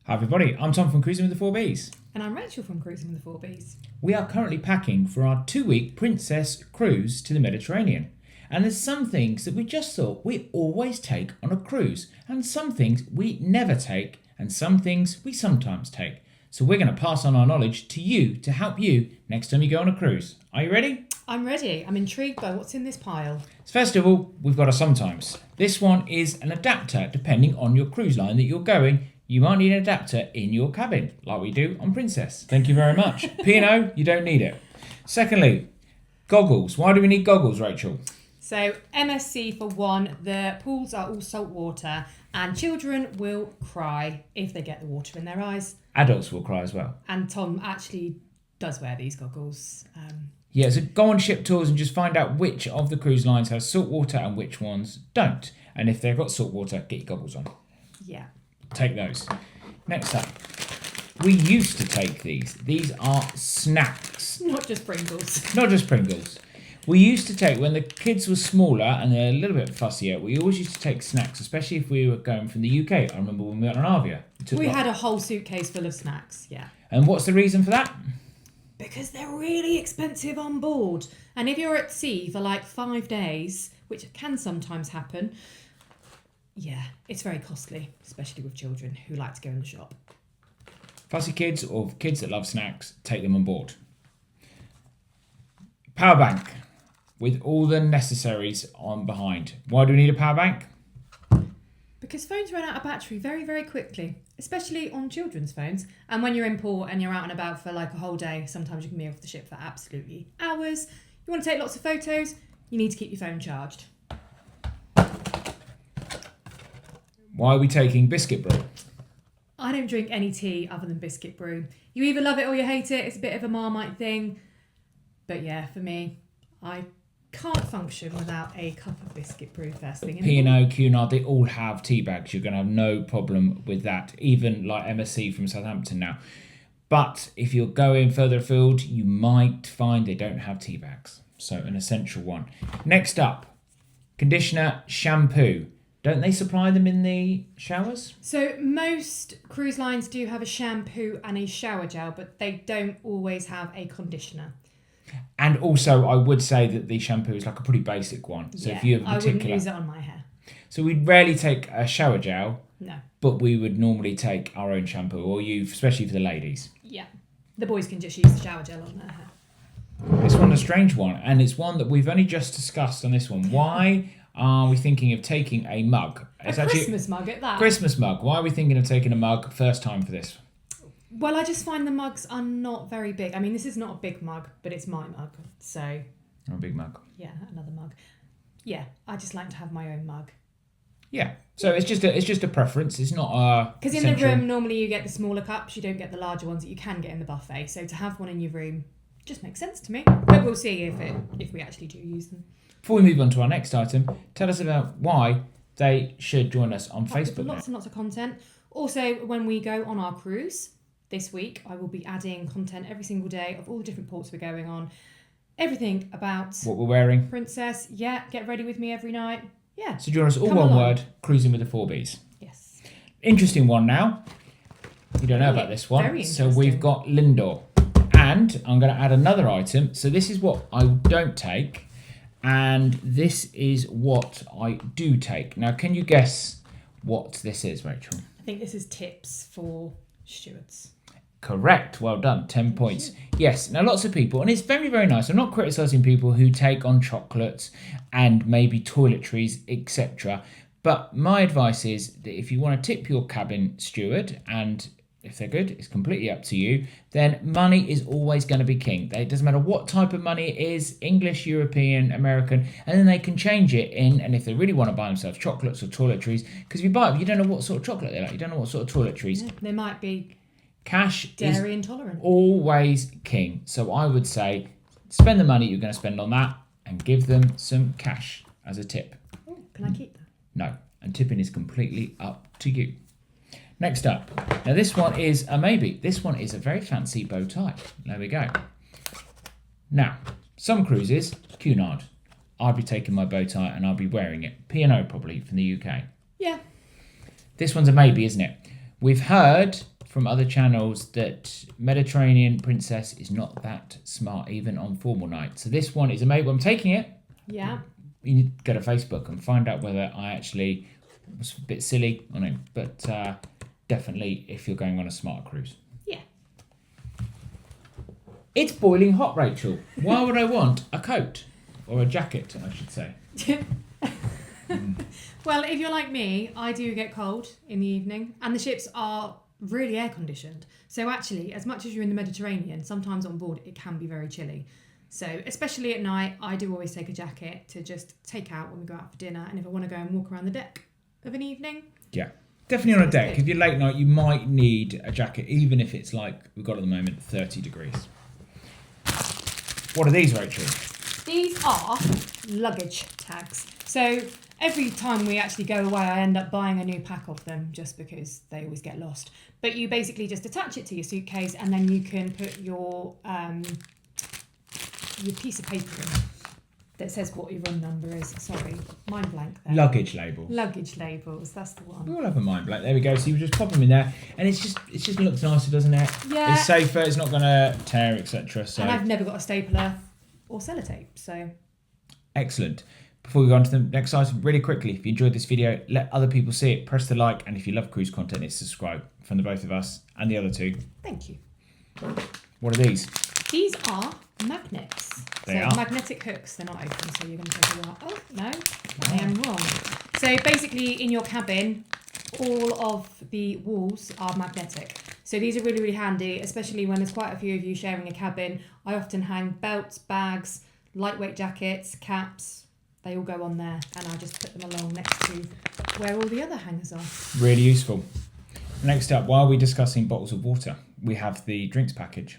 Hi everybody, I'm Tom from Cruising with the 4Bs. And I'm Rachel from Cruising with the 4Bs. We are currently packing for our 2-week Princess cruise to the Mediterranean. And there's some things that we just thought we always take on a cruise, and some things we never take, and some things we sometimes take. So we're going to pass on our knowledge to you to help you next time you go on a cruise. Are you ready? I'm ready. I'm intrigued by what's in this pile. So first of all, we've got a sometimes. This one is an adapter depending on your cruise line that you're going. You might need an adapter in your cabin, like we do on Princess. Thank you very much. P&O, you don't need it. Secondly, goggles. Why do we need goggles, Rachel? So MSC for one, the pools are all salt water and children will cry if they get the water in their eyes. Adults will cry as well. And Tom actually does wear these goggles. Yeah, so go on Ship Tours and just find out which of the cruise lines has salt water and which ones don't. And if they've got salt water, get your goggles on. Yeah. Take those. Next up, we used to take these. These are snacks. Not just Pringles. Not just Pringles. We used to take, when the kids were smaller and they're a little bit fussier, we always used to take snacks, especially if we were going from the UK. I remember when we went on Avia. We had a whole suitcase full of snacks, yeah. And what's the reason for that? Because they're really expensive on board. And if you're at sea for like 5 days, which can sometimes happen, yeah, it's very costly, especially with children who like to go in the shop. Fussy kids or kids that love snacks, take them on board. Power bank with all the necessaries on behind. Why do we need a power bank? Because phones run out of battery very, very quickly, especially on children's phones. And when you're in port and you're out and about for like a whole day, sometimes you can be off the ship for absolutely hours. You want to take lots of photos, you need to keep your phone charged. Why are we taking biscuit brew? I don't drink any tea other than biscuit brew. You either love it or you hate it. It's a bit of a Marmite thing. But yeah, for me, I can't function without a cup of biscuit brew first thing in the morning. P&O, Cunard, they all have tea bags. You're going to have no problem with that. Even like MSC from Southampton now. But if you're going further afield, you might find they don't have tea bags. So an essential one. Next up, conditioner, shampoo. Don't they supply them in the showers? So most cruise lines do have a shampoo and a shower gel, but they don't always have a conditioner. And also, I would say that the shampoo is like a pretty basic one. So yeah, if you have I particular, wouldn't use it on my hair. So we'd rarely take a shower gel. No. But we would normally take our own shampoo, or especially for the ladies. Yeah. The boys can just use the shower gel on their hair. This one's a strange one, and it's one that we've only just discussed on this one. Why are we thinking of taking a mug? It's a Christmas mug at that. Christmas mug. Why are we thinking of taking a mug first time for this? Well, I just find the mugs are not very big. I mean, this is not a big mug, but it's my mug. So, Or a big mug. yeah, another mug. Yeah, I just like to have my own mug. Yeah. So it's just a preference. It's not a Because in the room, normally you get the smaller cups. You don't get the larger ones that you can get in the buffet. So to have one in your room just makes sense to me. But we'll see if we actually do use them. Before we move on to our next item, tell us about why they should join us on Facebook. Lots and lots of content. Also, when we go on our cruise this week, I will be adding content every single day of all the different ports we're going on. Everything about What we're wearing. Princess. Yeah, get ready with me every night. Yeah. So join us all Come one along. word, Cruising with the 4Bs. Yes. Interesting one now. You don't know about this one. Very So we've interesting. got Lindor. And I'm going to add another item. So this is what I don't take. And this is what I do take. Now, can you guess what this is, Rachel? I think this is tips for stewards. Correct. Well done. 10 points. Yes. Now, lots of people, and it's very, very nice. I'm not criticising people who take on chocolates and maybe toiletries, etc. But my advice is that if you want to tip your cabin steward, and if they're good, it's completely up to you, then money is always going to be king. It doesn't matter what type of money it is, English, European, American, and then they can change it in, and if they really want to buy themselves chocolates or toiletries, because if you buy it, you don't know what sort of chocolate they like, you don't know what sort of toiletries. Yeah, they might be Cash dairy is intolerant. always king. So I would say spend the money you're going to spend on that and give them some cash as a tip. Oh, can I keep that? No, and tipping is completely up to you. Next up, now this one is a maybe. This one is a very fancy bow tie. There we go. Now, some cruises, Cunard. I'll be taking my bow tie and I'll be wearing it. P&O probably from the UK. Yeah. This one's a maybe, isn't it? We've heard from other channels that Mediterranean Princess is not that smart, even on formal nights. So this one is amazing. I'm taking it. Yeah. You need to go to Facebook and find out whether I actually was a bit silly on it. But definitely if you're going on a smart cruise. Yeah. It's boiling hot, Rachel. Why would I want a coat? Or a jacket, I should say. Well, if you're like me, I do get cold in the evening, and the ships are really air conditioned. So actually, as much as you're in the Mediterranean, sometimes on board it can be very chilly. So especially at night, I do always take a jacket to just take out when we go out for dinner, and if I want to go and walk around the deck of an evening. Yeah, definitely on a deck. good. If you're late night, you might need a jacket, even if it's like we've got at the moment, 30 degrees. What are these, Rachel? These are luggage tags. So every time we actually go away, I end up buying a new pack of them just because they always get lost. But you basically just attach it to your suitcase, and then you can put your piece of paper in that says what your run number is. Sorry, mind blank there. Luggage label. Luggage labels, that's the one. We all have a mind blank. There we go. So you just pop them in there, and it just looks nicer, doesn't it? Yeah. It's safer. It's not going to tear, etc. So And I've never got a stapler or sellotape, so. excellent. Before we go on to the next item, really quickly, if you enjoyed this video, let other people see it. Press the like, and if you love cruise content, it's subscribe from the both of us and the other two. Thank you. What are these? These are magnets. They so are. magnetic hooks, they're not open, so you're going to take a while. Oh, no, I am wrong. So basically in your cabin, all of the walls are magnetic. So these are really, really handy, especially when there's quite a few of you sharing a cabin. I often hang belts, bags, lightweight jackets, caps. They all go on there, and I just put them along next to where all the other hangers are. Really useful. Next up, while we're discussing bottles of water, we have the drinks package.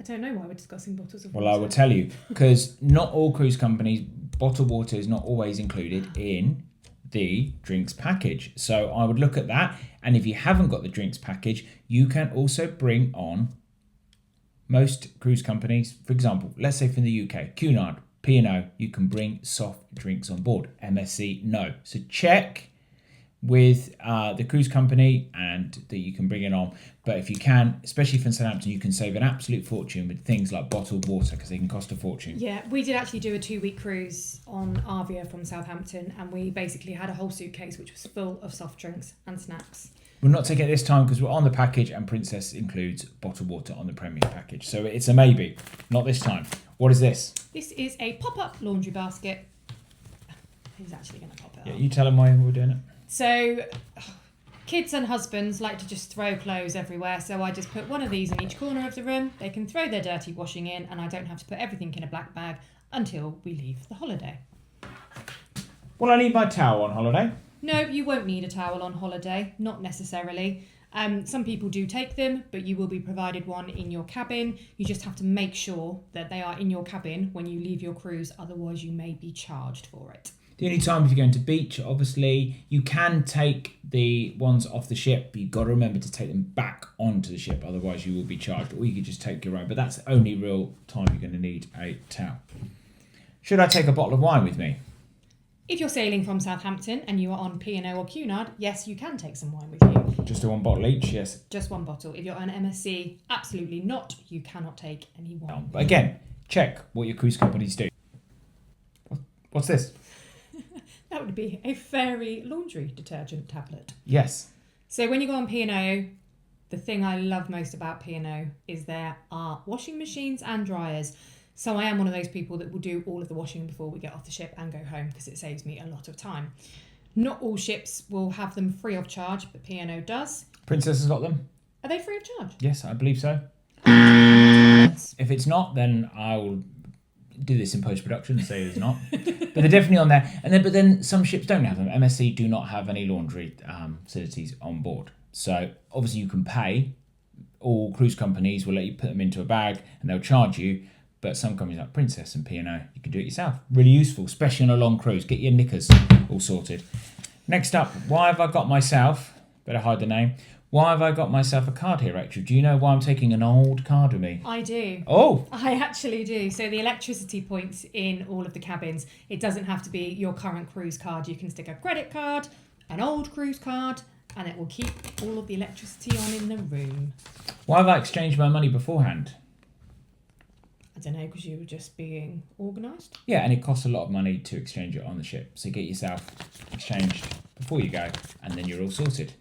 I don't know why we're discussing bottles of Well, water. I will tell you, because not all cruise companies, bottled water is not always included in the drinks package. So I would look at that, and if you haven't got the drinks package, you can also bring on most cruise companies. For example, let's say from the UK, Cunard, P&O, you can bring soft drinks on board. MSC, no. So check with the cruise company and that you can bring it on. But if you can, especially from Southampton, you can save an absolute fortune with things like bottled water because they can cost a fortune. Yeah, we did actually do a 2-week cruise on Arvia from Southampton, and we basically had a whole suitcase which was full of soft drinks and snacks. We're not taking it this time because we're on the package and Princess includes bottled water on the premium package. So it's a maybe, not this time. What is this? This is a pop-up laundry basket. Who's actually going to pop it Yeah, up? you tell them why we're doing it. So, kids and husbands like to just throw clothes everywhere, so I just put one of these in each corner of the room. They can throw their dirty washing in, and I don't have to put everything in a black bag until we leave the holiday. Well, I need my towel on holiday. No, you won't need a towel on holiday, not necessarily. Some people do take them, but you will be provided one in your cabin. You just have to make sure that they are in your cabin when you leave your cruise, otherwise you may be charged for it. The only time if you're going to beach, obviously, you can take the ones off the ship, but you've got to remember to take them back onto the ship, otherwise you will be charged, or you could just take your own, but that's the only real time you're going to need a towel. Should I take a bottle of wine with me? If you're sailing from Southampton and you are on P&O or Cunard, yes, you can take some wine with you. Just a one bottle each, yes. Just one bottle. If you're on MSC, absolutely not. You cannot take any wine. But again, check what your cruise companies do. What's this? That would be a fairy laundry detergent tablet. Yes. So when you go on P&O, the thing I love most about P&O is there are washing machines and dryers. So I am one of those people that will do all of the washing before we get off the ship and go home because it saves me a lot of time. Not all ships will have them free of charge, but P&O does. Princess has got them? Are they free of charge? Yes, I believe so. Yes. If it's not, then I'll do this in post-production and say it's not. But they're definitely on there. But then some ships don't have them. MSC do not have any laundry facilities on board. So obviously you can pay. All cruise companies will let you put them into a bag and they'll charge you. But some companies like Princess and P&O, you can do it yourself. Really useful, especially on a long cruise. Get your knickers all sorted. Next up, why have I got myself, better hide the name, why have I got myself a card here, Rachel? Do you know why I'm taking an old card with me? I do. Oh! I actually do. So the electricity points in all of the cabins, it doesn't have to be your current cruise card. You can stick a credit card, an old cruise card, and it will keep all of the electricity on in the room. Why have I exchanged my money beforehand? I don't know, because you were just being organised. Yeah, and it costs a lot of money to exchange it on the ship. So get yourself exchanged before you go, and then you're all sorted.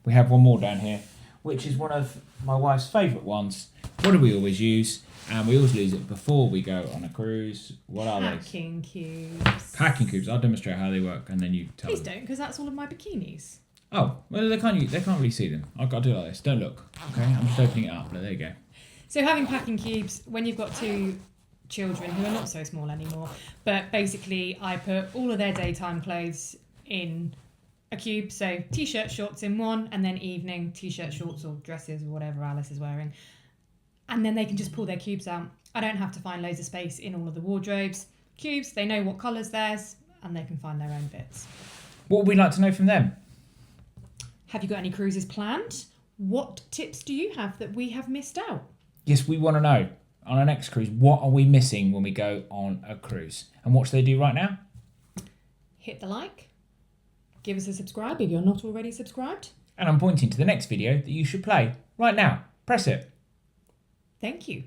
We have one more down here, which is one of my wife's favourite ones. What do we always use? And we always use it before we go on a cruise. What are they? Packing cubes. Packing cubes. I'll demonstrate how they work, and then you tell Please them. don't, because that's all of my bikinis. Oh, well, they can't really see them. I've got to do it like this. Don't look. Okay, I'm just opening it up. There you go. So having packing cubes, when you've got 2 children who are not so small anymore, but basically I put all of their daytime clothes in a cube, so t-shirt, shorts in one, and then evening t-shirt, shorts or dresses or whatever Alice is wearing. And then they can just pull their cubes out. I don't have to find loads of space in all of the wardrobes. Cubes, they know what colour's theirs, and they can find their own bits. What would we like to know from them? Have you got any cruises planned? What tips do you have that we have missed out? Yes, we want to know. On our next cruise, what are we missing when we go on a cruise? And what should they do right now? Hit the like. Give us a subscribe if you're not already subscribed. And I'm pointing to the next video that you should play right now. Press it. Thank you.